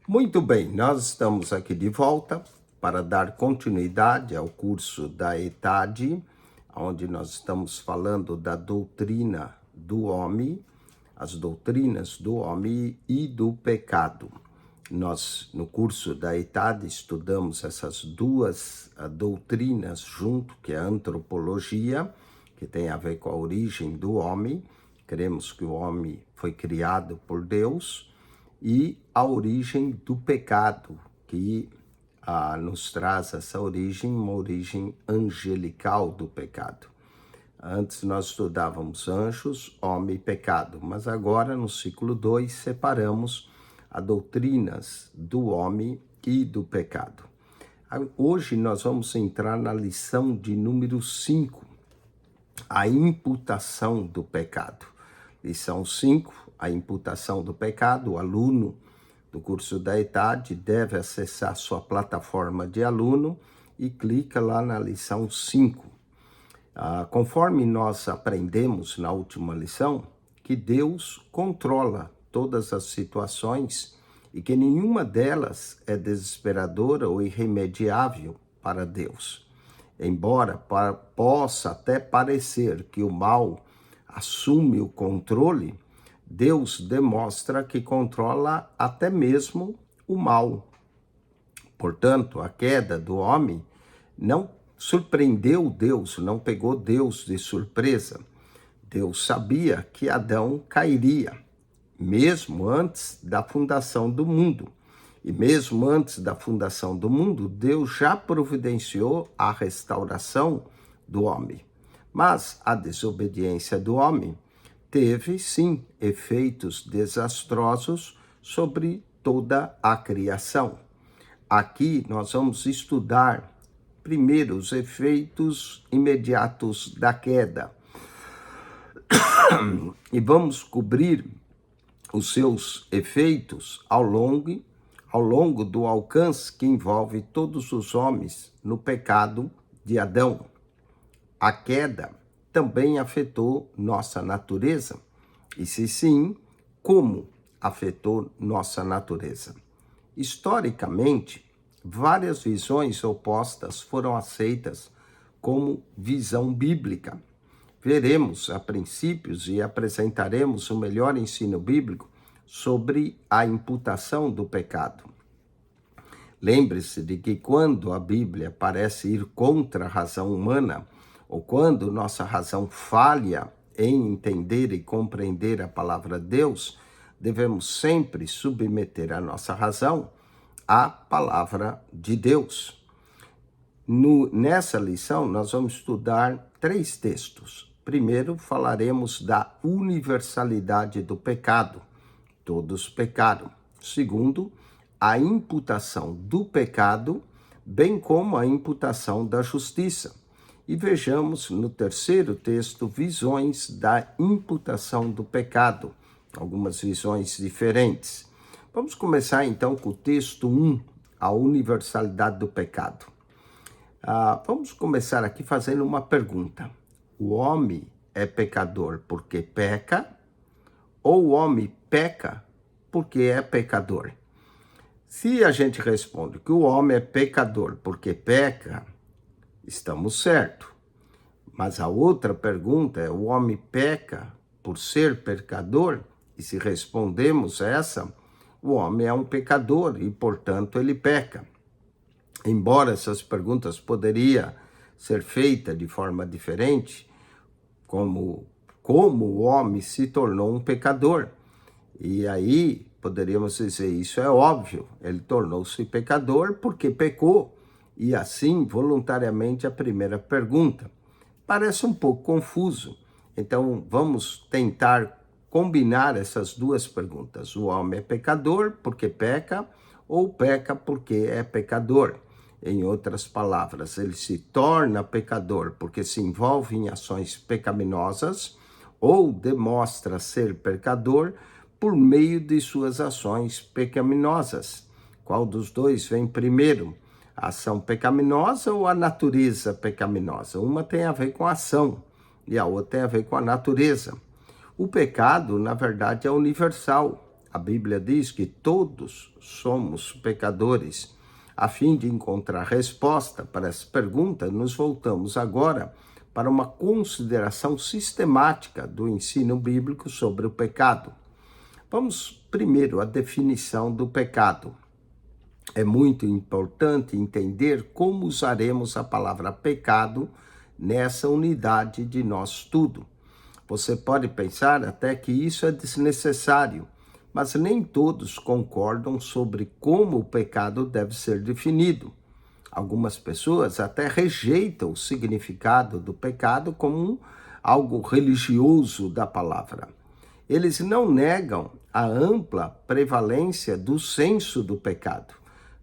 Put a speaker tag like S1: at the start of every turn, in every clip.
S1: Muito bem, nós estamos aqui de volta para dar continuidade ao curso da ETAD, onde nós estamos falando da doutrina do homem, as doutrinas do homem e do pecado. Nós, no curso da ETAD, estudamos essas duas doutrinas junto, que é a antropologia, que tem a ver com a origem do homem. Cremos que o homem foi criado por Deus, e a origem do pecado, que nos traz essa origem, uma origem angelical do pecado. Antes nós estudávamos anjos, homem e pecado, mas agora no ciclo 2 separamos as doutrinas do homem e do pecado. Hoje nós vamos entrar na lição de número 5, a imputação do pecado. Lição 5, a imputação do pecado. O aluno do curso da ETAD deve acessar sua plataforma de aluno e clica lá na lição 5. Conforme nós aprendemos na última lição, que Deus controla todas as situações e que nenhuma delas é desesperadora ou irremediável para Deus. Embora possa até parecer que o mal assume o controle, Deus demonstra que controla até mesmo o mal. Portanto, a queda do homem não surpreendeu Deus, não pegou Deus de surpresa. Deus sabia que Adão cairia, mesmo antes da fundação do mundo. E mesmo antes da fundação do mundo, Deus já providenciou a restauração do homem. Mas a desobediência do homem teve, sim, efeitos desastrosos sobre toda a criação. Aqui nós vamos estudar primeiro os efeitos imediatos da queda e vamos cobrir os seus efeitos ao longo do alcance que envolve todos os homens no pecado de Adão. A queda também afetou nossa natureza? E se sim, como afetou nossa natureza? Historicamente, várias visões opostas foram aceitas como visão bíblica. Veremos a princípios e apresentaremos o melhor ensino bíblico sobre a imputação do pecado. Lembre-se de que quando a Bíblia parece ir contra a razão humana, ou quando nossa razão falha em entender e compreender a palavra de Deus, devemos sempre submeter a nossa razão à palavra de Deus. Nessa lição, nós vamos estudar 3 textos. Primeiro, falaremos da universalidade do pecado. Todos pecaram. Segundo, a imputação do pecado, bem como a imputação da justiça. E vejamos no terceiro texto visões da imputação do pecado, algumas visões diferentes. Vamos começar então com o texto 1, a universalidade do pecado. Vamos começar aqui fazendo uma pergunta. O homem é pecador porque peca, ou o homem peca porque é pecador? Se a gente responde que o homem é pecador porque peca, estamos certos. Mas a outra pergunta é: o homem peca por ser pecador? E se respondemos essa, o homem é um pecador e, portanto, ele peca. Embora essas perguntas poderiam ser feitas de forma diferente, como o homem se tornou um pecador. E aí poderíamos dizer, isso é óbvio, ele tornou-se pecador porque pecou. E assim, voluntariamente, a primeira pergunta. Parece um pouco confuso, então vamos tentar combinar essas duas perguntas. O homem é pecador porque peca, ou peca porque é pecador? Em outras palavras, ele se torna pecador porque se envolve em ações pecaminosas, ou demonstra ser pecador por meio de suas ações pecaminosas. Qual dos dois vem primeiro? A ação pecaminosa ou a natureza pecaminosa? Uma tem a ver com a ação e a outra tem a ver com a natureza. O pecado, na verdade, é universal. A Bíblia diz que todos somos pecadores. A fim de encontrar resposta para essa pergunta, nos voltamos agora para uma consideração sistemática do ensino bíblico sobre o pecado. Vamos primeiro à definição do pecado. É muito importante entender como usaremos a palavra pecado nessa unidade de nosso estudo. Você pode pensar até que isso é desnecessário, mas nem todos concordam sobre como o pecado deve ser definido. Algumas pessoas até rejeitam o significado do pecado como algo religioso da palavra. Eles não negam a ampla prevalência do senso do pecado,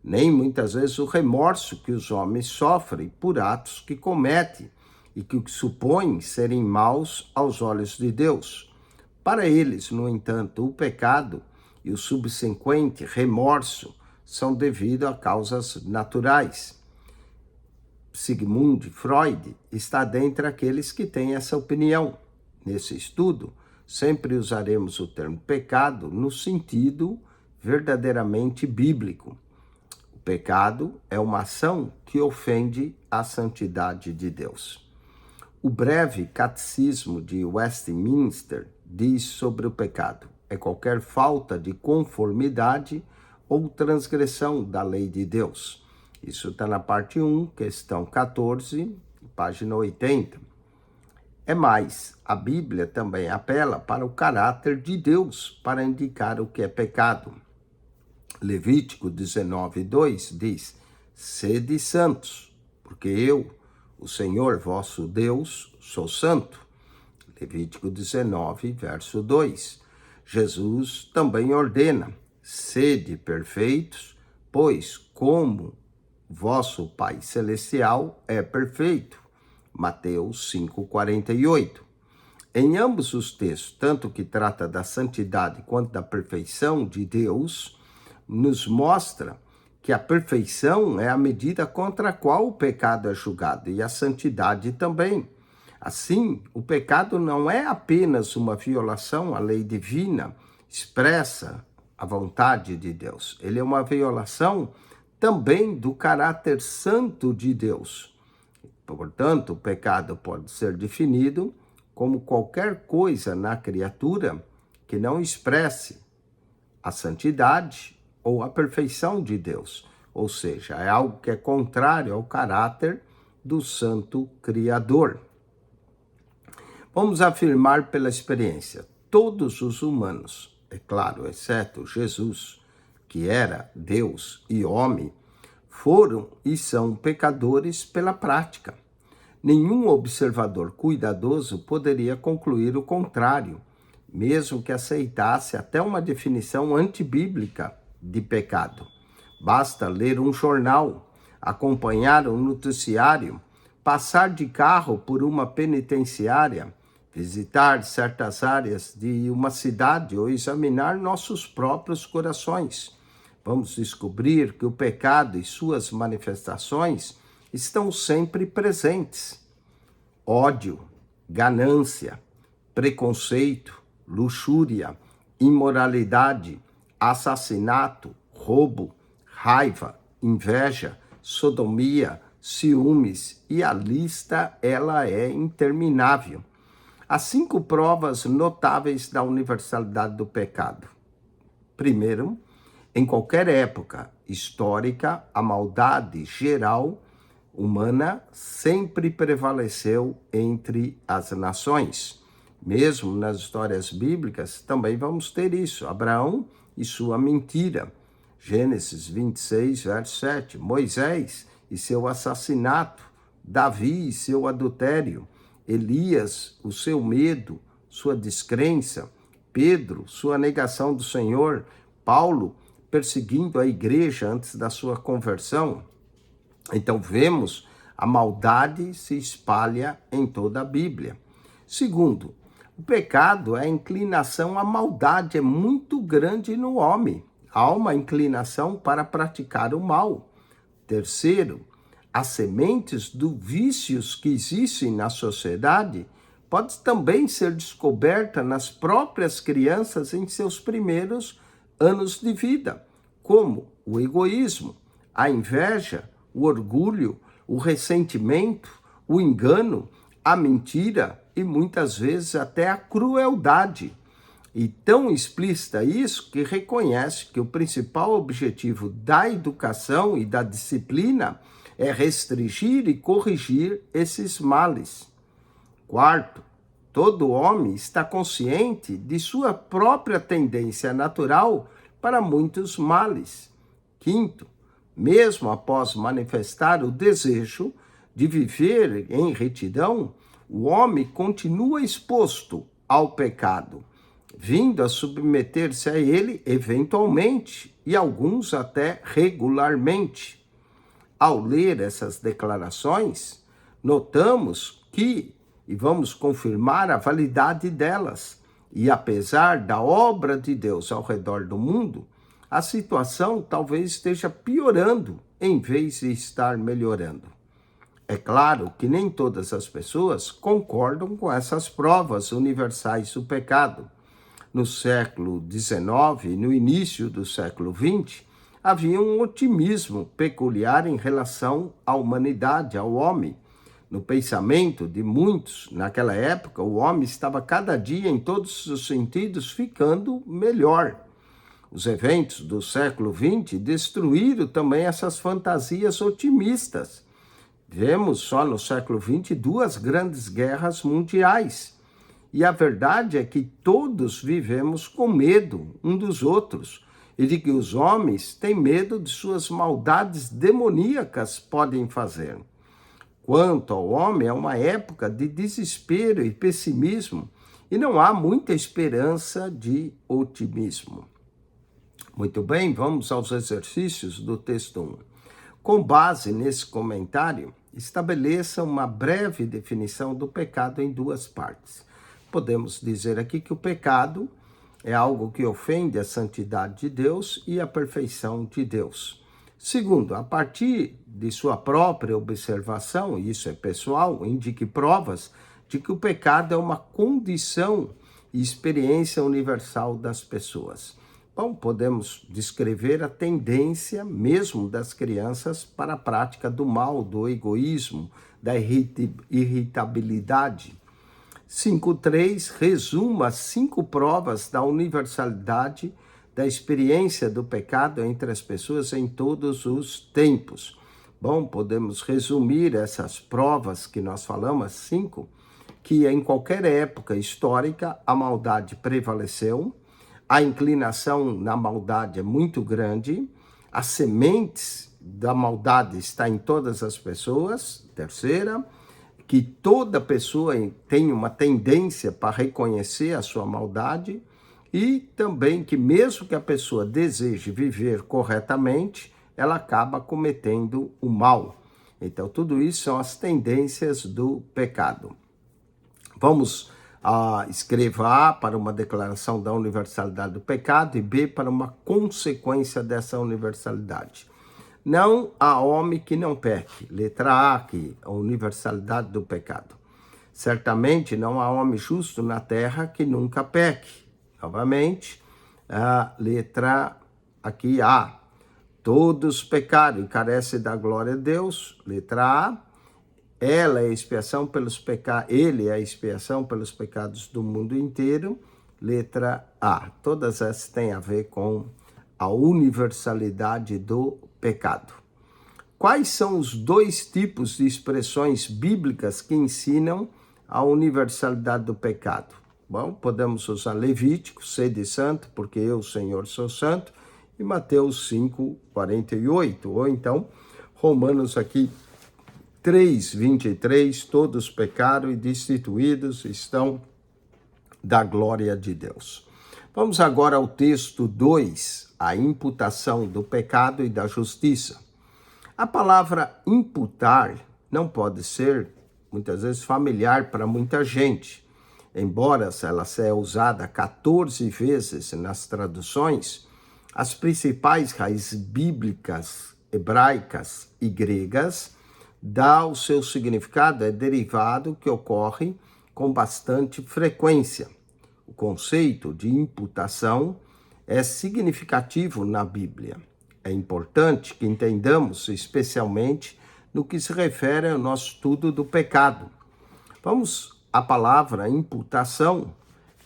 S1: nem muitas vezes o remorso que os homens sofrem por atos que cometem e que supõem serem maus aos olhos de Deus. Para eles, no entanto, o pecado e o subsequente remorso são devidos a causas naturais. Sigmund Freud está dentre aqueles que têm essa opinião. Nesse estudo, sempre usaremos o termo pecado no sentido verdadeiramente bíblico. O pecado é uma ação que ofende a santidade de Deus. O breve catecismo de Westminster diz sobre o pecado: é qualquer falta de conformidade ou transgressão da lei de Deus. Isso está na parte 1, questão 14, página 80. É mais, a Bíblia também apela para o caráter de Deus para indicar o que é pecado. Levítico 19:2 diz: sede santos, porque eu, o Senhor vosso Deus, sou santo. Levítico 19, verso 2. Jesus também ordena: sede perfeitos, pois como vosso Pai Celestial é perfeito. Mateus 5:48. Em ambos os textos, tanto que trata da santidade quanto da perfeição de Deus, nos mostra que a perfeição é a medida contra a qual o pecado é julgado, e a santidade também. Assim, o pecado não é apenas uma violação à lei divina, expressa a vontade de Deus. Ele é uma violação também do caráter santo de Deus. Portanto, o pecado pode ser definido como qualquer coisa na criatura que não expresse a santidade ou a perfeição de Deus, ou seja, é algo que é contrário ao caráter do santo Criador. Vamos afirmar pela experiência, todos os humanos, é claro, exceto Jesus, que era Deus e homem, foram e são pecadores pela prática. Nenhum observador cuidadoso poderia concluir o contrário, mesmo que aceitasse até uma definição antibíblica de pecado. Basta ler um jornal, acompanhar um noticiário, passar de carro por uma penitenciária, visitar certas áreas de uma cidade ou examinar nossos próprios corações. Vamos descobrir que o pecado e suas manifestações estão sempre presentes. Ódio, ganância, preconceito, luxúria, imoralidade, assassinato, roubo, raiva, inveja, sodomia, ciúmes, e a lista ela é interminável. Há 5 provas notáveis da universalidade do pecado. Primeiro, em qualquer época histórica, a maldade geral humana sempre prevaleceu entre as nações. Mesmo nas histórias bíblicas, também vamos ter isso. Abraão e sua mentira. Gênesis 26, verso 7. Moisés e seu assassinato. Davi e seu adultério. Elias, o seu medo, sua descrença. Pedro, sua negação do Senhor. Paulo, perseguindo a igreja antes da sua conversão. Então vemos a maldade se espalha em toda a Bíblia. Segundo, o pecado é a inclinação à maldade, é muito grande no homem. Há uma inclinação para praticar o mal. Terceiro, as sementes dos vícios que existem na sociedade podem também ser descobertas nas próprias crianças em seus primeiros anos de vida, como o egoísmo, a inveja, o orgulho, o ressentimento, o engano, a mentira e muitas vezes até a crueldade. E tão explícita isso que reconhece que o principal objetivo da educação e da disciplina é restringir e corrigir esses males. Quarto, todo homem está consciente de sua própria tendência natural para muitos males. Quinto, mesmo após manifestar o desejo de viver em retidão, o homem continua exposto ao pecado, vindo a submeter-se a ele eventualmente e alguns até regularmente. Ao ler essas declarações, notamos que, e vamos confirmar a validade delas, e apesar da obra de Deus ao redor do mundo, a situação talvez esteja piorando em vez de estar melhorando. É claro que nem todas as pessoas concordam com essas provas universais do pecado. No século XIX e no início do século XX, havia um otimismo peculiar em relação à humanidade, ao homem. No pensamento de muitos, naquela época, o homem estava cada dia, em todos os sentidos, ficando melhor. Os eventos do século XX destruíram também essas fantasias otimistas. Vemos só no século XX 2 grandes guerras mundiais. E a verdade é que todos vivemos com medo um dos outros e de que os homens têm medo de suas maldades demoníacas podem fazer. Quanto ao homem, é uma época de desespero e pessimismo e não há muita esperança de otimismo. Muito bem, vamos aos exercícios do texto 1. Com base nesse comentário, estabeleça uma breve definição do pecado em 2 partes. Podemos dizer aqui que o pecado é algo que ofende a santidade de Deus e a perfeição de Deus. Segundo, a partir de sua própria observação, e isso é pessoal, indique provas de que o pecado é uma condição e experiência universal das pessoas. Bom, podemos descrever a tendência mesmo das crianças para a prática do mal, do egoísmo, da irritabilidade. 5.3 resuma as 5 provas da universalidade da experiência do pecado entre as pessoas em todos os tempos. Bom, podemos resumir essas provas que nós falamos, 5, que em qualquer época histórica a maldade prevaleceu, a inclinação na maldade é muito grande, as sementes da maldade está em todas as pessoas. Terceira, que toda pessoa tem uma tendência para reconhecer a sua maldade e também que mesmo que a pessoa deseje viver corretamente, ela acaba cometendo o mal. Então, tudo isso são as tendências do pecado. Vamos escreva A para uma declaração da universalidade do pecado e B para uma consequência dessa universalidade. Não há homem que não peque. Letra A aqui, a universalidade do pecado. Certamente não há homem justo na terra que nunca peque. Novamente, a letra aqui A. Todos pecaram e carecem da glória de Deus. Letra A. Ela é a expiação pelos pecados, ele é a expiação pelos pecados do mundo inteiro. Letra A. Todas essas têm a ver com a universalidade do pecado. Quais são os 2 tipos de expressões bíblicas que ensinam a universalidade do pecado? Bom, podemos usar Levítico, sede santo, porque eu, Senhor, sou santo, e Mateus 5:48, ou então Romanos aqui 3:23, todos pecaram e destituídos estão da glória de Deus. Vamos agora ao texto 2, a imputação do pecado e da justiça. A palavra imputar não pode ser, muitas vezes, familiar para muita gente. Embora ela seja usada 14 vezes nas traduções, as principais raízes bíblicas, hebraicas e gregas dá o seu significado, é derivado que ocorre com bastante frequência. O conceito de imputação é significativo na Bíblia. É importante que entendamos, especialmente no que se refere ao nosso estudo do pecado. Vamos à palavra imputação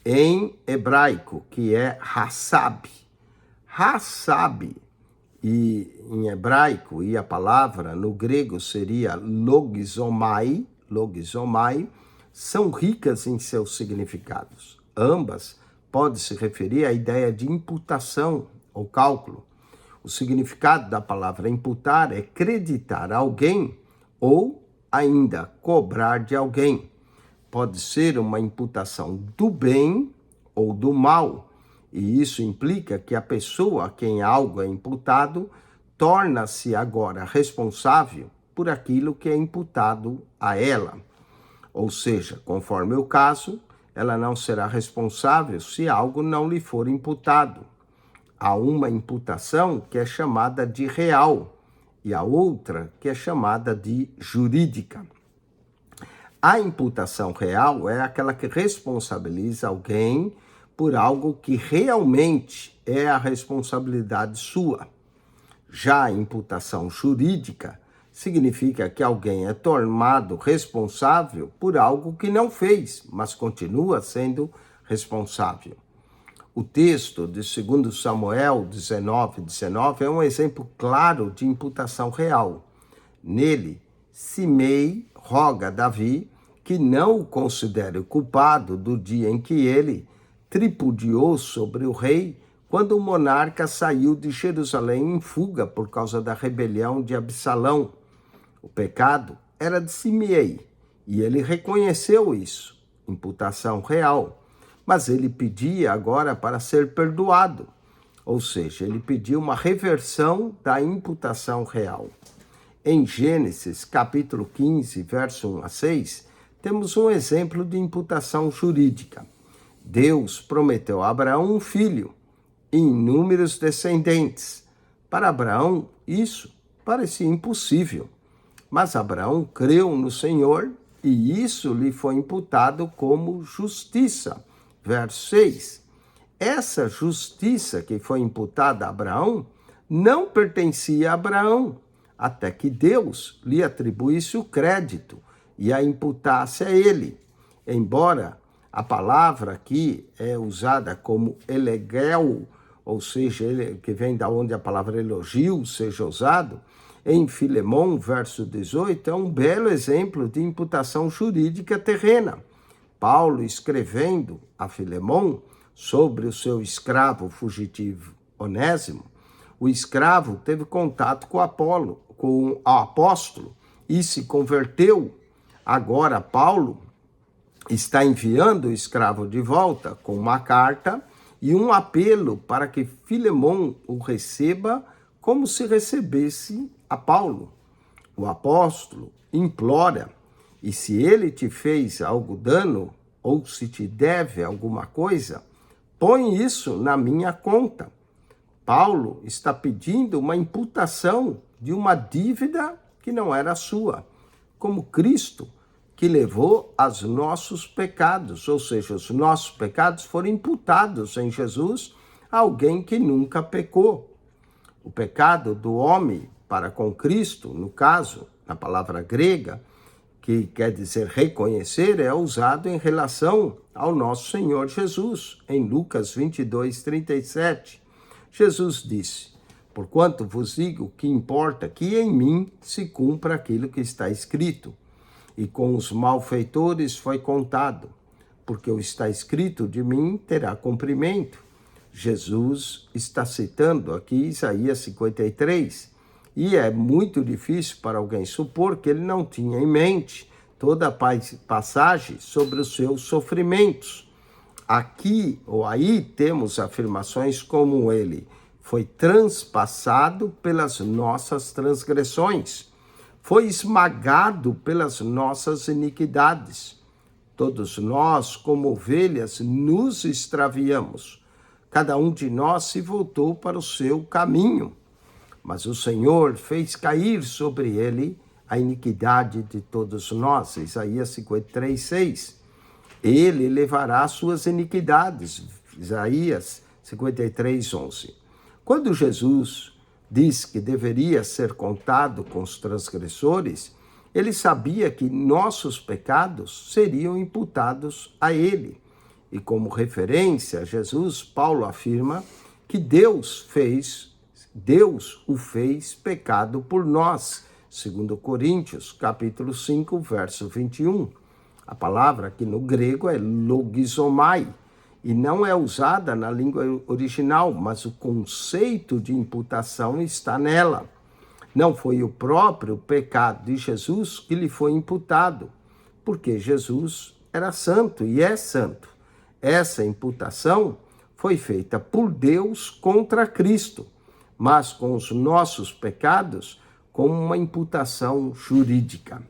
S1: em hebraico, que é hassab. Hassab, e em hebraico, e a palavra no grego seria logizomai, são ricas em seus significados. Ambas podem se referir à ideia de imputação ou cálculo. O significado da palavra imputar é creditar a alguém ou ainda cobrar de alguém. Pode ser uma imputação do bem ou do mal, e isso implica que a pessoa a quem algo é imputado torna-se agora responsável por aquilo que é imputado a ela. Ou seja, conforme o caso, ela não será responsável se algo não lhe for imputado. Há uma imputação que é chamada de real e a outra que é chamada de jurídica. A imputação real é aquela que responsabiliza alguém por algo que realmente é a responsabilidade sua. Já a imputação jurídica significa que alguém é tornado responsável por algo que não fez, mas continua sendo responsável. O texto de 2 Samuel 19 é um exemplo claro de imputação real. Nele, Simei roga a Davi que não o considere culpado do dia em que ele tripudiou sobre o rei quando o monarca saiu de Jerusalém em fuga por causa da rebelião de Absalão. O pecado era de Simei e ele reconheceu isso, imputação real. Mas ele pedia agora para ser perdoado, ou seja, ele pediu uma reversão da imputação real. Em Gênesis, capítulo 15, verso 1 a 6, temos um exemplo de imputação jurídica. Deus prometeu a Abraão um filho e inúmeros descendentes. Para Abraão, isso parecia impossível, mas Abraão creu no Senhor e isso lhe foi imputado como justiça. Verso 6. Essa justiça que foi imputada a Abraão não pertencia a Abraão, até que Deus lhe atribuísse o crédito e a imputasse a ele. Embora a palavra aqui é usada como elegel, ou seja, que vem da onde a palavra elogio seja usado, em Filemão, verso 18, é um belo exemplo de imputação jurídica terrena. Paulo, escrevendo a Filemão sobre o seu escravo fugitivo Onésimo, o escravo teve contato com o apóstolo e se converteu. Agora Paulo está enviando o escravo de volta com uma carta e um apelo para que Filemão o receba como se recebesse a Paulo. O apóstolo implora: e se ele te fez algo dano, ou se te deve alguma coisa, põe isso na minha conta. Paulo está pedindo uma imputação de uma dívida que não era sua, como Cristo, que levou aos nossos pecados, ou seja, os nossos pecados foram imputados em Jesus a alguém que nunca pecou. O pecado do homem para com Cristo, no caso, na palavra grega, que quer dizer reconhecer, é usado em relação ao nosso Senhor Jesus, em Lucas 22:37. Jesus disse: porquanto vos digo que importa que em mim se cumpra aquilo que está escrito. E com os malfeitores foi contado, porque o está escrito de mim terá cumprimento. Jesus está citando aqui Isaías 53, e é muito difícil para alguém supor que ele não tinha em mente toda a passagem sobre os seus sofrimentos. Aqui ou aí temos afirmações como ele foi transpassado pelas nossas transgressões, foi esmagado pelas nossas iniquidades. Todos nós, como ovelhas, nos extraviamos. Cada um de nós se voltou para o seu caminho. Mas o Senhor fez cair sobre ele a iniquidade de todos nós. Isaías 53:6. Ele levará suas iniquidades. Isaías 53:11. Quando Jesus diz que deveria ser contado com os transgressores, ele sabia que nossos pecados seriam imputados a ele. E como referência a Jesus, Paulo afirma que Deus o fez pecado por nós, segundo Coríntios, capítulo 5, verso 21. A palavra aqui no grego é logizomai, e não é usada na língua original, mas o conceito de imputação está nela. Não foi o próprio pecado de Jesus que lhe foi imputado, porque Jesus era santo e é santo. Essa imputação foi feita por Deus contra Cristo, mas com os nossos pecados, como uma imputação jurídica.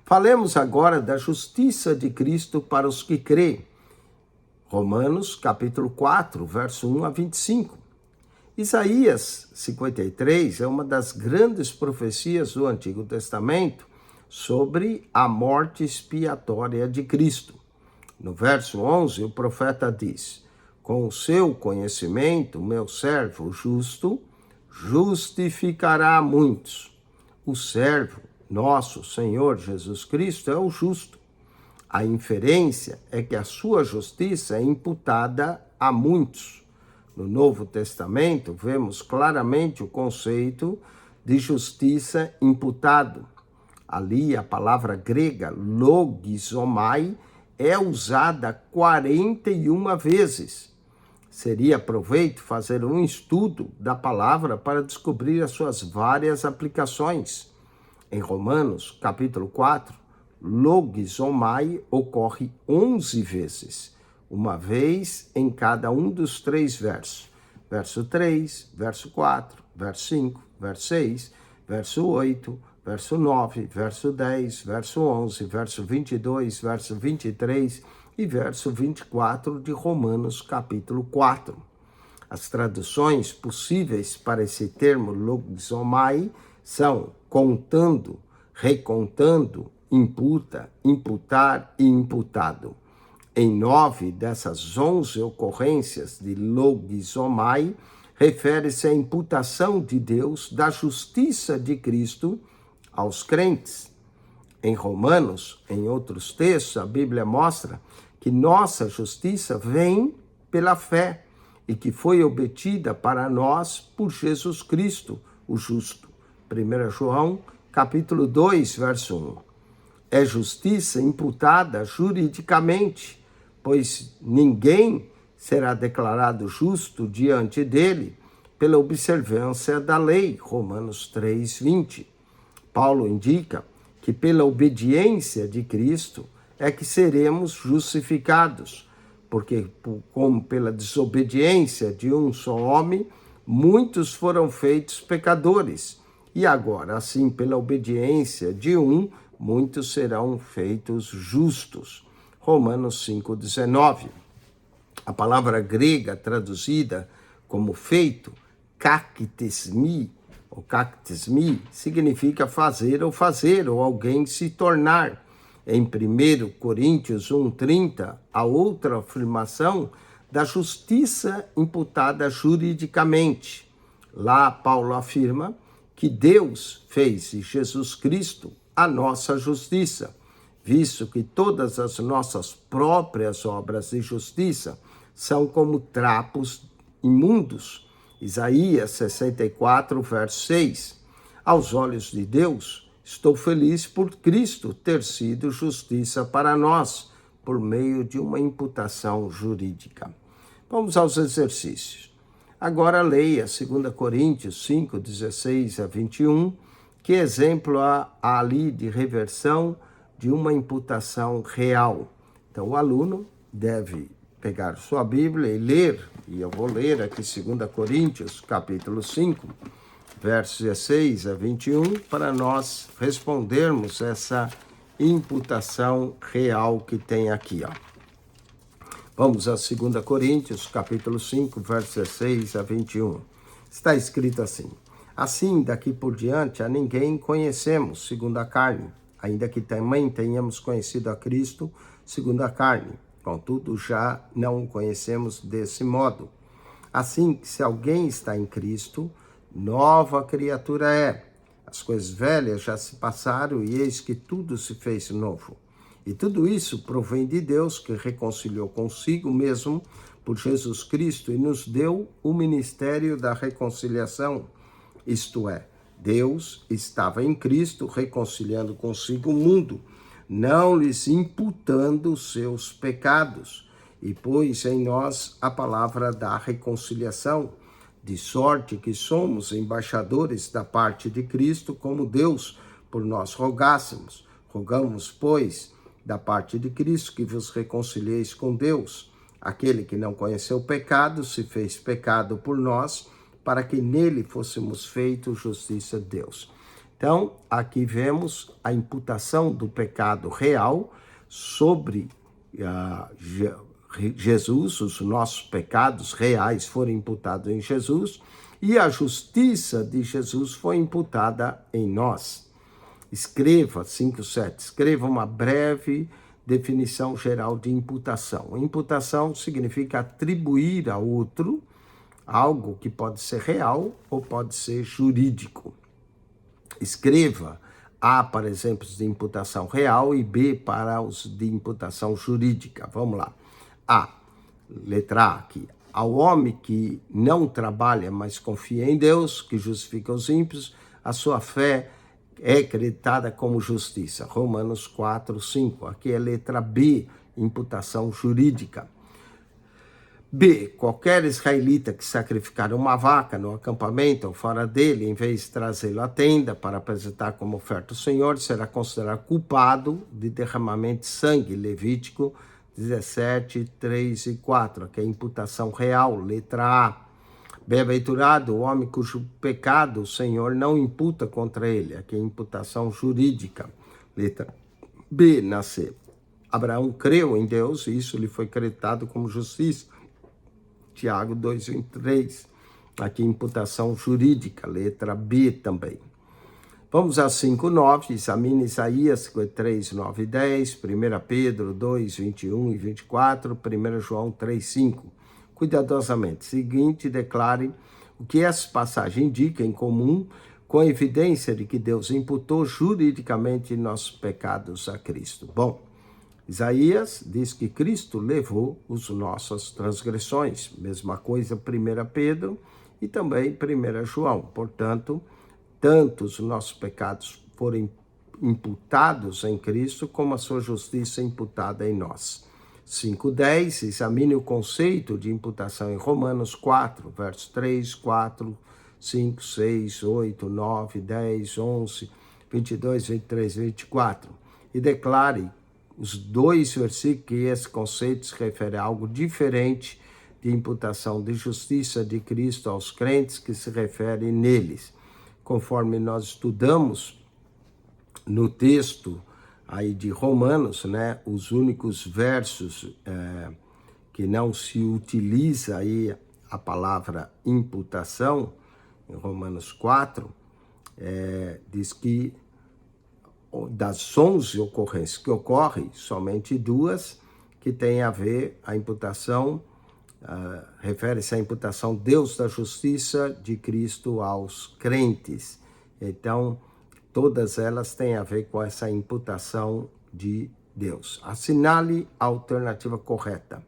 S1: Falemos agora da justiça de Cristo para os que crêem. Romanos, capítulo 4, verso 1 a 25. Isaías 53 é uma das grandes profecias do Antigo Testamento sobre a morte expiatória de Cristo. No verso 11, o profeta diz: com o seu conhecimento, meu servo justo justificará muitos. O servo, nosso Senhor Jesus Cristo, é o justo. A inferência é que a sua justiça é imputada a muitos. No Novo Testamento, vemos claramente o conceito de justiça imputado. Ali, a palavra grega logizomai é usada 41 vezes. Seria proveito fazer um estudo da palavra para descobrir as suas várias aplicações. Em Romanos, capítulo 4, logizomai ocorre 11 vezes, uma vez em cada um dos 3 versos. Verso 3, verso 4, verso 5, verso 6, verso 8, verso 9, verso 10, verso 11, verso 22, verso 23 e verso 24 de Romanos, capítulo 4. As traduções possíveis para esse termo logizomai são contando, recontando, imputa, imputar e imputado. Em 9 dessas 11 ocorrências de logizomai, refere-se à imputação de Deus da justiça de Cristo aos crentes. Em Romanos, em outros textos, a Bíblia mostra que nossa justiça vem pela fé e que foi obtida para nós por Jesus Cristo, o justo. 1 João, capítulo 2, verso 1. É justiça imputada juridicamente, pois ninguém será declarado justo diante dele pela observância da lei. Romanos 3, 20. Paulo indica que pela obediência de Cristo é que seremos justificados, porque como pela desobediência de um só homem, muitos foram feitos pecadores, e agora, assim, pela obediência de um, muitos serão feitos justos. Romanos 5,19. A palavra grega traduzida como feito, kaktismi, ou kaktismi, significa fazer ou alguém se tornar. Em 1 Coríntios 1,30, a outra afirmação da justiça imputada juridicamente. Lá, Paulo afirma que Deus fez de Jesus Cristo a nossa justiça, visto que todas as nossas próprias obras de justiça são como trapos imundos. Isaías 64, verso 6. Aos olhos de Deus, estou feliz por Cristo ter sido justiça para nós, por meio de uma imputação jurídica. Vamos aos exercícios. Agora leia 2 Coríntios 5, 16 a 21, que exemplo há ali de reversão de uma imputação real. Então, o aluno deve pegar sua Bíblia e ler, e eu vou ler aqui 2 Coríntios, capítulo 5, versos 16 a 21, para nós respondermos essa imputação real que tem aqui, ó. Vamos a 2 Coríntios, capítulo 5, versos 16 a 21. Está escrito assim: assim, daqui por diante, a ninguém conhecemos segundo a carne, ainda que também tenhamos conhecido a Cristo segundo a carne. Contudo, já não o conhecemos desse modo. Assim, se alguém está em Cristo, nova criatura é. As coisas velhas já se passaram e eis que tudo se fez novo. E tudo isso provém de Deus, que reconciliou consigo mesmo por Jesus Cristo e nos deu o ministério da reconciliação. Isto é, Deus estava em Cristo reconciliando consigo o mundo, não lhes imputando os seus pecados, e pôs em nós a palavra da reconciliação, de sorte que somos embaixadores da parte de Cristo, como Deus por nós rogássemos. Rogamos, pois, da parte de Cristo, que vos reconcilieis com Deus. Aquele que não conheceu o pecado se fez pecado por nós, para que nele fôssemos feitos justiça de Deus. Então, aqui vemos a imputação do pecado real sobre Jesus, os nossos pecados reais foram imputados em Jesus, e a justiça de Jesus foi imputada em nós. Escreva, 5:7, escreva uma breve definição geral de imputação. Imputação significa atribuir a outro algo que pode ser real ou pode ser jurídico. Escreva A para exemplos de imputação real e B para os de imputação jurídica. Vamos lá. A, letra A aqui. Ao homem que não trabalha, mas confia em Deus, que justifica os ímpios, a sua fé é acreditada como justiça. Romanos 4:5. Aqui é letra B, imputação jurídica. B. Qualquer israelita que sacrificar uma vaca no acampamento ou fora dele, em vez de trazê-lo à tenda para apresentar como oferta ao Senhor, será considerado culpado de derramamento de sangue. Levítico 17, 3 e 4, que é imputação real, letra A. Bem-aventurado o homem cujo pecado o Senhor não imputa contra ele, aqui é imputação jurídica, letra B, na C. Abraão creu em Deus e isso lhe foi creditado como justiça. Tiago 2:3, aqui imputação jurídica, letra B também. Vamos a 5:9, examine Isaías 53, 9 e 10, 1 Pedro 2, 21 e 24, 1 João 3:5. Cuidadosamente, seguinte, declare o que essa passagem indica em comum com a evidência de que Deus imputou juridicamente nossos pecados a Cristo. Bom, Isaías diz que Cristo levou as nossas transgressões, mesma coisa 1 Pedro e também 1 João. Portanto, tanto os nossos pecados foram imputados em Cristo, como a sua justiça imputada em nós. 5:10, examine o conceito de imputação em Romanos 4, versos 3, 4, 5, 6, 8, 9, 10, 11, 22, 23, 24. E declare os dois versículos que esse conceito se refere a algo diferente de imputação de justiça de Cristo aos crentes que se refere neles. Conforme nós estudamos no texto aí de Romanos, né, os únicos versos que não se utiliza aí a palavra imputação, em Romanos 4, diz que das 11 ocorrências que ocorrem, somente 2 que têm a ver a imputação, refere-se à imputação Deus da justiça de Cristo aos crentes. Então, todas elas têm a ver com essa imputação de Deus. Assinale a alternativa correta.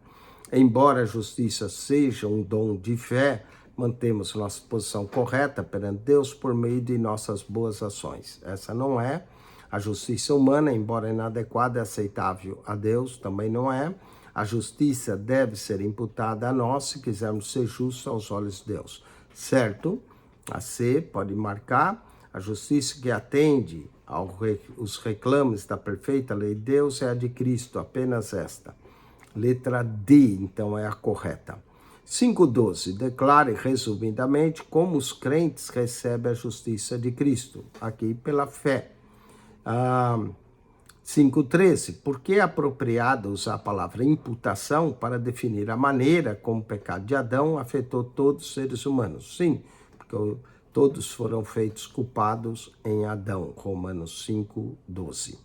S1: Embora a justiça seja um dom de fé, mantemos nossa posição correta perante Deus por meio de nossas boas ações. Essa não é. A justiça humana, embora inadequada e aceitável a Deus, também não é. A justiça deve ser imputada a nós se quisermos ser justos aos olhos de Deus. Certo? A C pode marcar. A justiça que atende aos reclames da perfeita lei de Deus é a de Cristo, apenas esta. Letra D, então, é a correta. 5:12, declare resumidamente como os crentes recebem a justiça de Cristo, aqui pela fé. 5:13, por que é apropriado usar a palavra imputação para definir a maneira como o pecado de Adão afetou todos os seres humanos? Sim, porque todos foram feitos culpados em Adão, Romanos 5:12.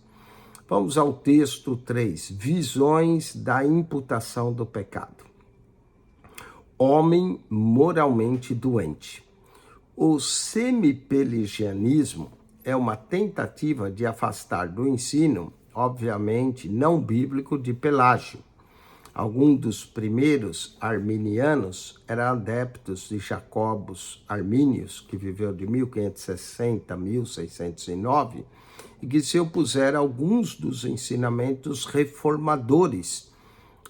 S1: Vamos ao texto 3, visões da imputação do pecado. Homem moralmente doente. O semipelagianismo é uma tentativa de afastar do ensino, obviamente não bíblico, de Pelágio. Alguns dos primeiros arminianos eram adeptos de Jacobus Arminius, que viveu de 1560 a 1609, e que se opuseram a alguns dos ensinamentos reformadores.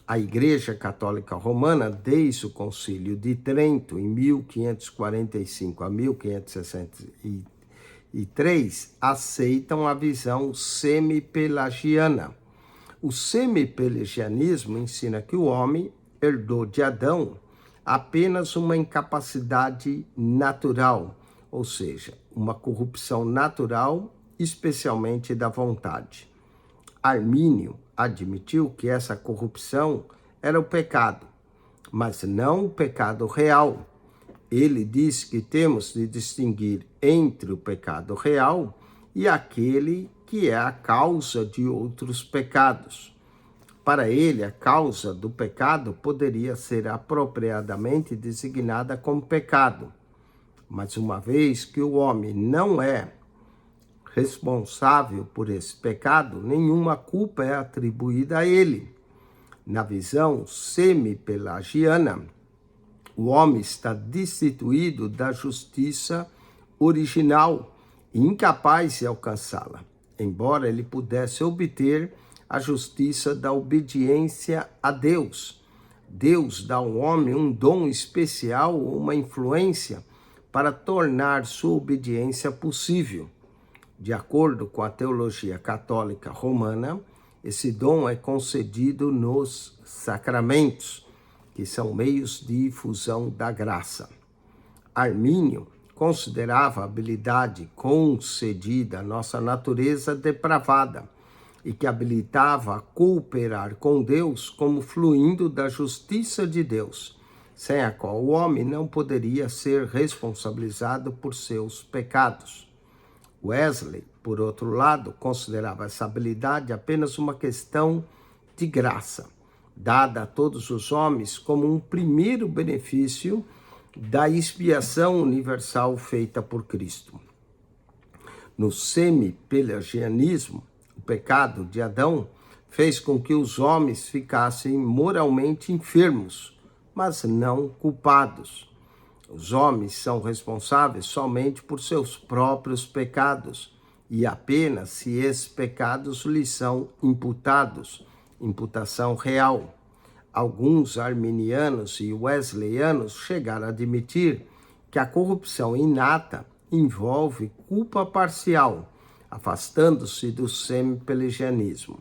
S1: A Igreja Católica Romana, desde o Concílio de Trento, em 1545 a 1563, aceitam a visão semipelagiana. O semipelagianismo ensina que o homem herdou de Adão apenas uma incapacidade natural, ou seja, uma corrupção natural, especialmente da vontade. Armínio admitiu que essa corrupção era o pecado, mas não o pecado real. Ele diz que temos de distinguir entre o pecado real e aquele que é a causa de outros pecados. Para ele, a causa do pecado poderia ser apropriadamente designada como pecado, mas uma vez que o homem não é responsável por esse pecado, nenhuma culpa é atribuída a ele. Na visão semipelagiana, o homem está destituído da justiça original e incapaz de alcançá-la, embora ele pudesse obter a justiça da obediência a Deus. Deus dá ao homem um dom especial ou uma influência para tornar sua obediência possível. De acordo com a teologia católica romana, esse dom é concedido nos sacramentos, que são meios de difusão da graça. Armínio considerava a habilidade concedida à nossa natureza depravada e que habilitava a cooperar com Deus como fluindo da justiça de Deus, sem a qual o homem não poderia ser responsabilizado por seus pecados. Wesley, por outro lado, considerava essa habilidade apenas uma questão de graça, dada a todos os homens como um primeiro benefício da expiação universal feita por Cristo. No semipelagianismo, o pecado de Adão fez com que os homens ficassem moralmente enfermos, mas não culpados. Os homens são responsáveis somente por seus próprios pecados e apenas se esses pecados lhes são imputados, imputação real. Alguns arminianos e wesleyanos chegaram a admitir que a corrupção inata envolve culpa parcial, afastando-se do semipelagianismo.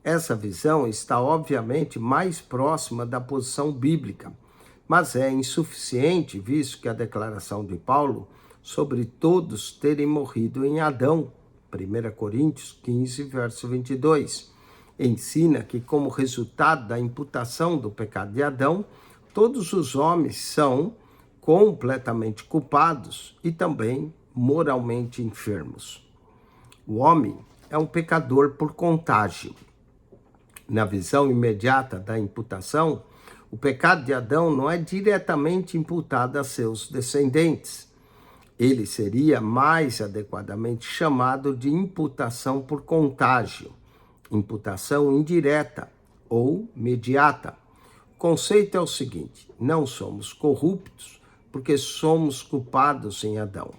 S1: Essa visão está obviamente mais próxima da posição bíblica, mas é insuficiente, visto que a declaração de Paulo sobre todos terem morrido em Adão, 1 Coríntios 15, verso 22, ensina que, como resultado da imputação do pecado de Adão, todos os homens são completamente culpados e também moralmente enfermos. O homem é um pecador por contágio. Na visão imediata da imputação, o pecado de Adão não é diretamente imputado a seus descendentes. Ele seria mais adequadamente chamado de imputação por contágio, imputação indireta ou mediata. O conceito é o seguinte: não somos corruptos porque somos culpados em Adão,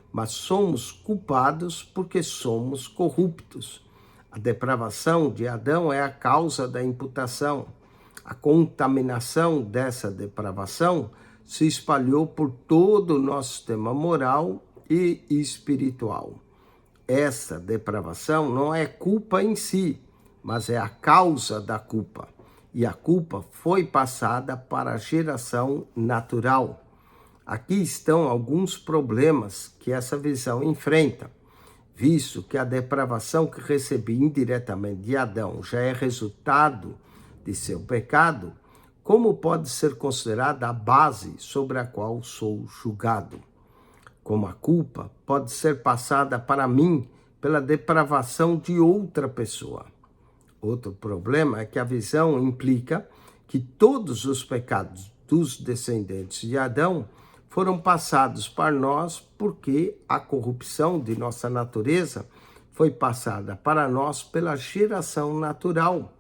S1: mas somos culpados porque somos corruptos. A depravação de Adão é a causa da imputação. A contaminação dessa depravação se espalhou por todo o nosso sistema moral e espiritual. Essa depravação não é culpa em si, mas é a causa da culpa. E a culpa foi passada para a geração natural. Aqui estão alguns problemas que essa visão enfrenta. Visto que a depravação que recebi indiretamente de Adão já é resultado de seu pecado, como pode ser considerada a base sobre a qual sou julgado? Como a culpa pode ser passada para mim pela depravação de outra pessoa? Outro problema é que a visão implica que todos os pecados dos descendentes de Adão foram passados para nós porque a corrupção de nossa natureza foi passada para nós pela geração natural.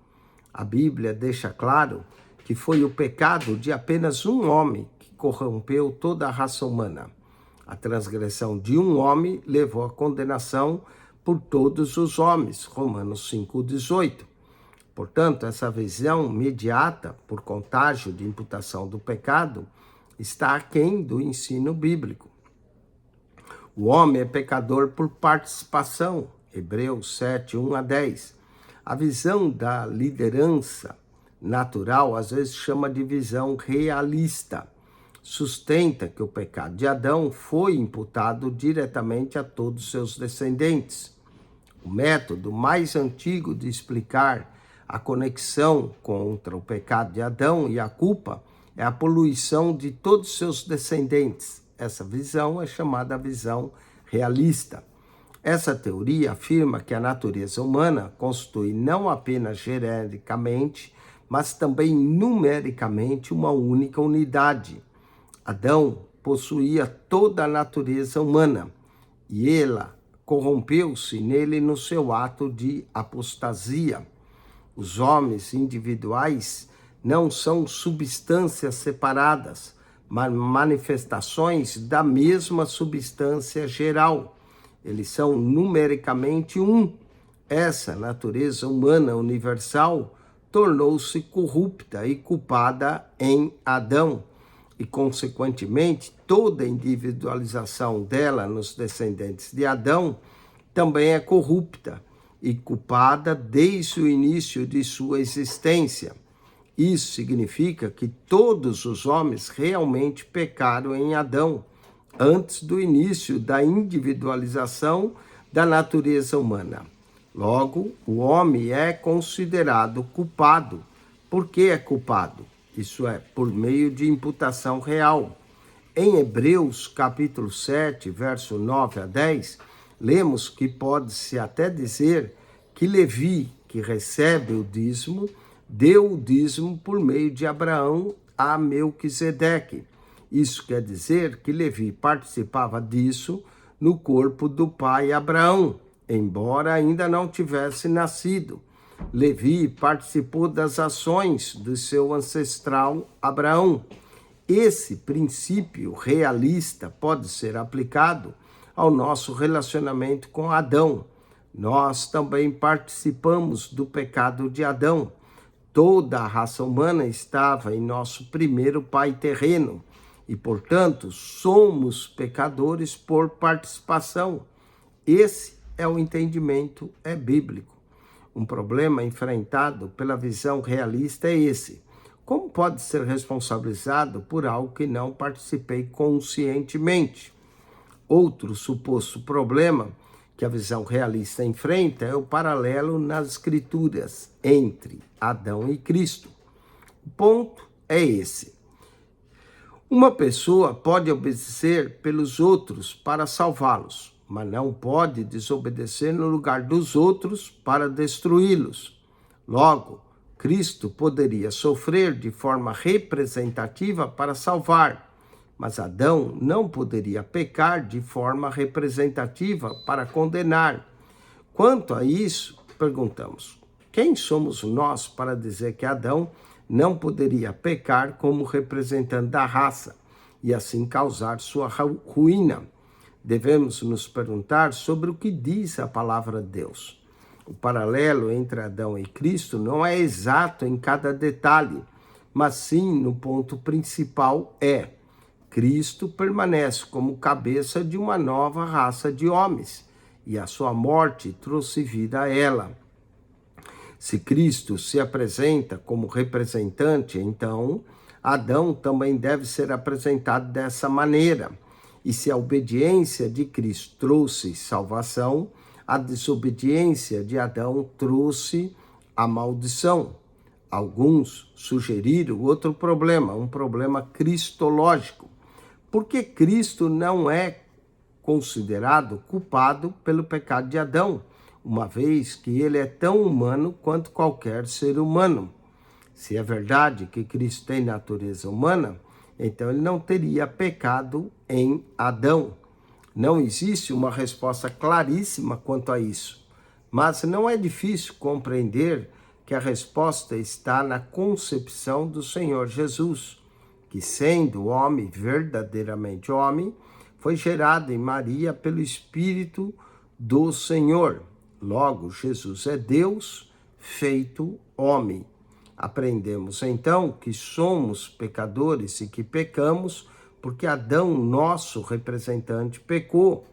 S1: A Bíblia deixa claro que foi o pecado de apenas um homem que corrompeu toda a raça humana. A transgressão de um homem levou à condenação por todos os homens, Romanos 5,18. Portanto, essa visão imediata, por contágio de imputação do pecado, está aquém do ensino bíblico. O homem é pecador por participação, Hebreus 7, 1-10. A visão da liderança natural, às vezes chama de visão realista, sustenta que o pecado de Adão foi imputado diretamente a todos seus descendentes. O método mais antigo de explicar a conexão contra o pecado de Adão e a culpa é a poluição de todos seus descendentes. Essa visão é chamada visão realista. Essa teoria afirma que a natureza humana constitui não apenas genericamente, mas também numericamente uma única unidade. Adão possuía toda a natureza humana e ela corrompeu-se nele no seu ato de apostasia. Os homens individuais não são substâncias separadas, mas manifestações da mesma substância geral. Eles são numericamente um. Essa natureza humana universal tornou-se corrupta e culpada em Adão. E, consequentemente, toda a individualização dela nos descendentes de Adão também é corrupta e culpada desde o início de sua existência. Isso significa que todos os homens realmente pecaram em Adão, antes do início da individualização da natureza humana. Logo, o homem é considerado culpado. Por que é culpado? Isso é, por meio de imputação real. Em Hebreus, capítulo 7, verso 9-10, lemos que pode-se até dizer que Levi, que recebe o dízimo, deu o dízimo por meio de Abraão a Melquisedeque. Isso quer dizer que Levi participava disso no corpo do pai Abraão, embora ainda não tivesse nascido. Levi participou das ações do seu ancestral Abraão. Esse princípio realista pode ser aplicado ao nosso relacionamento com Adão. Nós também participamos do pecado de Adão. Toda a raça humana estava em nosso primeiro pai terreno e, portanto, somos pecadores por participação. Esse é o entendimento bíblico. Um problema enfrentado pela visão realista é esse. Como pode ser responsabilizado por algo que não participei conscientemente? Outro suposto problema que a visão realista enfrenta é o paralelo nas escrituras entre Adão e Cristo. O ponto é esse. Uma pessoa pode obedecer pelos outros para salvá-los, mas não pode desobedecer no lugar dos outros para destruí-los. Logo, Cristo poderia sofrer de forma representativa para salvar, mas Adão não poderia pecar de forma representativa para condenar. Quanto a isso, perguntamos, quem somos nós para dizer que Adão não poderia pecar como representante da raça e assim causar sua ruína? Devemos nos perguntar sobre o que diz a palavra de Deus. O paralelo entre Adão e Cristo não é exato em cada detalhe, mas sim no ponto principal Cristo permanece como cabeça de uma nova raça de homens, e a sua morte trouxe vida a ela. Se Cristo se apresenta como representante, então Adão também deve ser apresentado dessa maneira. E se a obediência de Cristo trouxe salvação, a desobediência de Adão trouxe a maldição. Alguns sugeriram outro problema, um problema cristológico. Por que Cristo não é considerado culpado pelo pecado de Adão, uma vez que ele é tão humano quanto qualquer ser humano. Se é verdade que Cristo tem natureza humana, então ele não teria pecado em Adão. Não existe uma resposta claríssima quanto a isso, mas não é difícil compreender que a resposta está na concepção do Senhor Jesus, que, sendo homem, verdadeiramente homem, foi gerado em Maria pelo Espírito do Senhor. Logo, Jesus é Deus feito homem. Aprendemos então que somos pecadores e que pecamos porque Adão, nosso representante, pecou.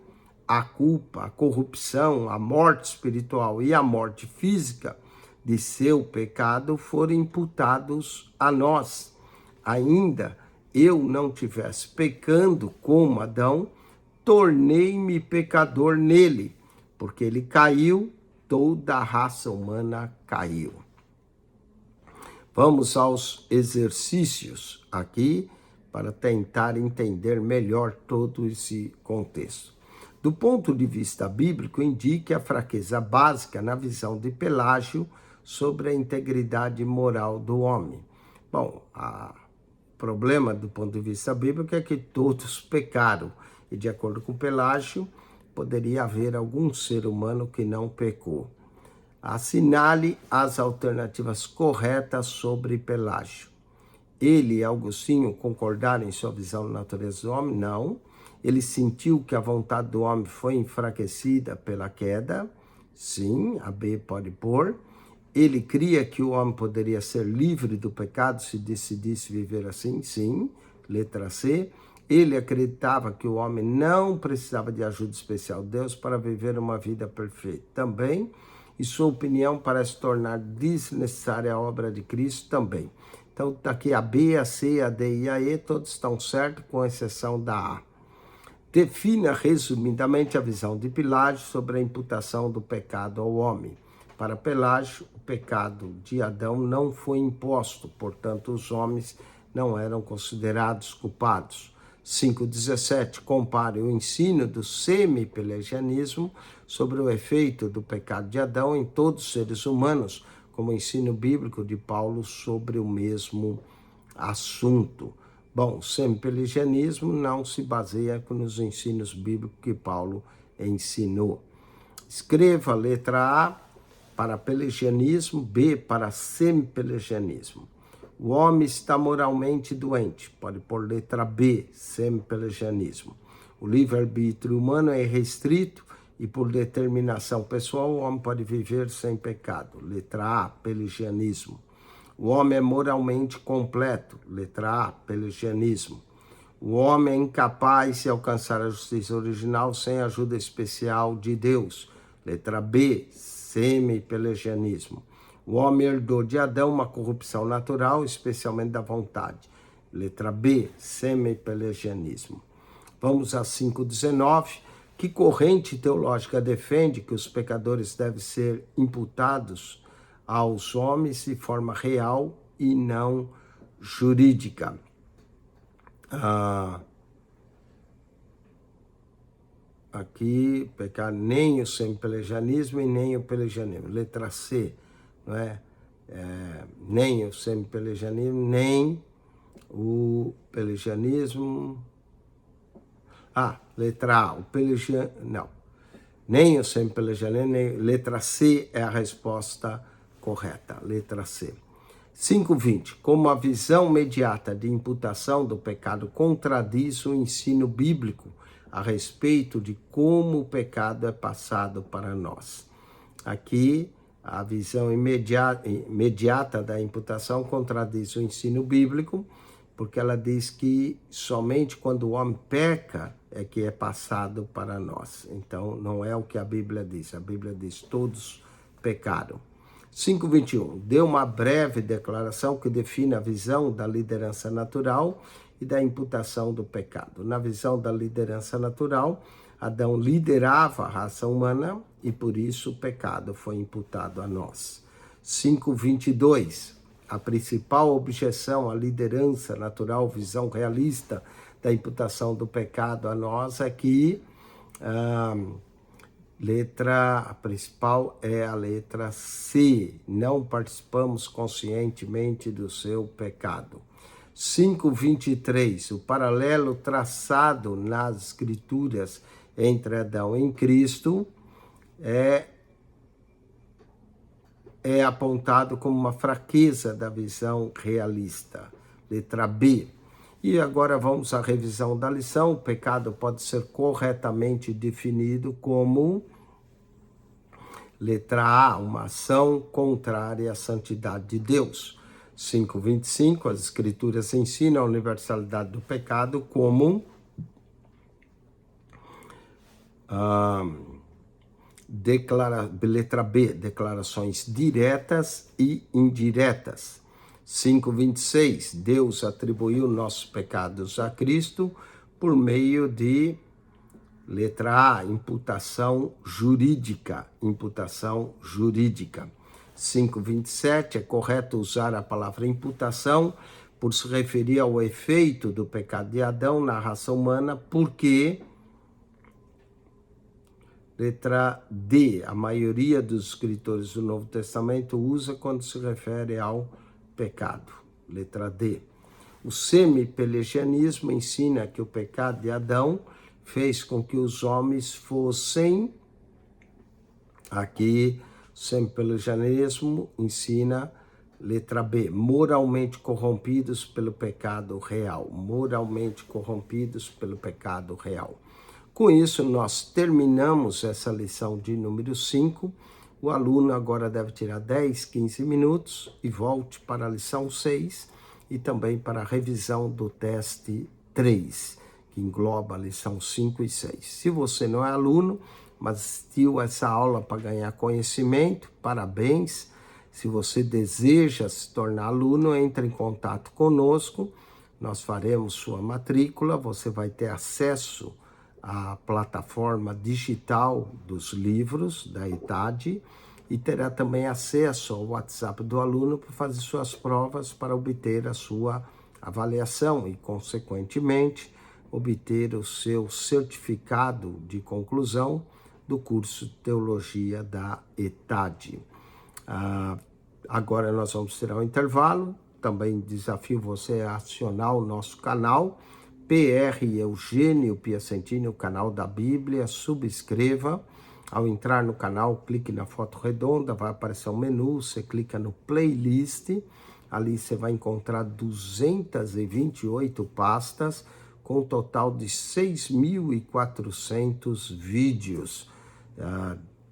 S1: A culpa, a corrupção, a morte espiritual e a morte física de seu pecado foram imputados a nós. Ainda eu não tivesse pecando como Adão, tornei-me pecador nele, porque ele caiu, toda a raça humana caiu. Vamos aos exercícios aqui para tentar entender melhor todo esse contexto. Do ponto de vista bíblico, indique a fraqueza básica na visão de Pelágio sobre a integridade moral do homem. Bom, o problema do ponto de vista bíblico é que todos pecaram, e de acordo com Pelágio, poderia haver algum ser humano que não pecou. Assinale as alternativas corretas sobre Pelágio. Ele e Agostinho concordaram em sua visão da natureza do homem? Não. Ele sentiu que a vontade do homem foi enfraquecida pela queda? Sim, a B pode pôr. Ele cria que o homem poderia ser livre do pecado se decidisse viver assim? Sim, letra C. Ele acreditava que o homem não precisava de ajuda especial de Deus para viver uma vida perfeita? Também. E sua opinião parece tornar desnecessária a obra de Cristo? Também. Então, tá aqui a B, a C, a D e a E, todos estão certos, com exceção da A. Defina resumidamente a visão de Pelágio sobre a imputação do pecado ao homem. Para Pelágio, o pecado de Adão não foi imposto, portanto, os homens não eram considerados culpados. 5,17. Compare o ensino do semi-pelagianismo sobre o efeito do pecado de Adão em todos os seres humanos, como o ensino bíblico de Paulo sobre o mesmo assunto. Bom, o semi-pelagianismo não se baseia nos ensinos bíblicos que Paulo ensinou. Escreva a letra A para pelagianismo, B para semi-pelagianismo. O homem está moralmente doente. Pode pôr letra B, semi-pelagianismo. O livre-arbítrio humano é restrito e por determinação pessoal o homem pode viver sem pecado. Letra A, pelagianismo. O homem é moralmente completo. Letra A, pelagianismo. O homem é incapaz de alcançar a justiça original sem a ajuda especial de Deus. Letra B, semi-pelagianismo. O homem herdou de Adão uma corrupção natural, especialmente da vontade. Letra B, semi-pelagianismo. Vamos a 5,19. Que corrente teológica defende que os pecadores devem ser imputados aos homens de forma real e não jurídica? Aqui, pecar nem o semi-pelagianismo e nem o pelagianismo. Letra C, não é? Nem o semi-pelagianismo, nem o pelagianismo. Letra A, o pelagianismo, não. Nem o semi-pelagianismo, nem letra C é a resposta correta. Letra C. 5,20. Como a visão imediata de imputação do pecado contradiz o ensino bíblico a respeito de como o pecado é passado para nós. Aqui, a visão imediata da imputação contradiz o ensino bíblico, porque ela diz que somente quando o homem peca é que é passado para nós. Então, não é o que a Bíblia diz. A Bíblia diz todos pecaram. 5,21. Deu uma breve declaração que define a visão da liderança natural e da imputação do pecado. Na visão da liderança natural, Adão liderava a raça humana e por isso o pecado foi imputado a nós. 5,22. A principal objeção à liderança natural, visão realista da imputação do pecado a nós é que A principal é a letra C. Não participamos conscientemente do seu pecado. 5:23. O paralelo traçado nas Escrituras entre Adão e Cristo é apontado como uma fraqueza da visão realista. Letra B. E agora vamos à revisão da lição. O pecado pode ser corretamente definido como, letra A, uma ação contrária à santidade de Deus. 5:25, as Escrituras ensinam a universalidade do pecado como letra B, declarações diretas e indiretas. 5:26, Deus atribuiu nossos pecados a Cristo por meio de, letra A, imputação jurídica. 5:27, é correto usar a palavra imputação por se referir ao efeito do pecado de Adão na raça humana, porque, letra D, a maioria dos escritores do Novo Testamento usa quando se refere ao pecado. Letra D. O semi-pelagianismo ensina que o pecado de Adão fez com que os homens fossem, aqui o semi-pelagianismo ensina, letra B, moralmente corrompidos pelo pecado real. Moralmente corrompidos pelo pecado real. Com isso, nós terminamos essa lição de número 5. O aluno agora deve tirar 10, 15 minutos e volte para a lição 6 e também para a revisão do teste 3, que engloba a lição 5 e 6. Se você não é aluno, mas assistiu essa aula para ganhar conhecimento, parabéns. Se você deseja se tornar aluno, entre em contato conosco. Nós faremos sua matrícula, você vai ter acesso a plataforma digital dos livros da idade e terá também acesso ao WhatsApp do aluno para fazer suas provas para obter a sua avaliação e, consequentemente, obter o seu certificado de conclusão do curso de Teologia da ETAD. Agora nós vamos tirar um intervalo. Também desafio você a acionar o nosso canal PR Eugênio Piacentini, o canal da Bíblia. Subscreva. Ao entrar no canal, clique na foto redonda, vai aparecer um menu, você clica no playlist, ali você vai encontrar 228 pastas, com um total de 6.400 vídeos.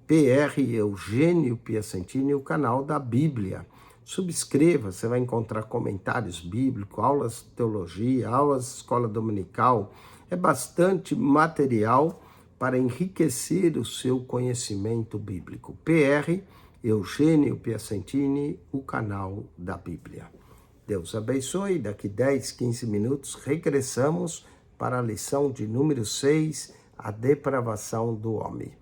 S1: PR Eugênio Piacentini, o canal da Bíblia. Subscreva, você vai encontrar comentários bíblicos, aulas de teologia, aulas de escola dominical. É bastante material para enriquecer o seu conhecimento bíblico. PR Eugênio Piacentini, o canal da Bíblia. Deus abençoe. Daqui 10, 15 minutos regressamos para a lição de número 6, a depravação do homem.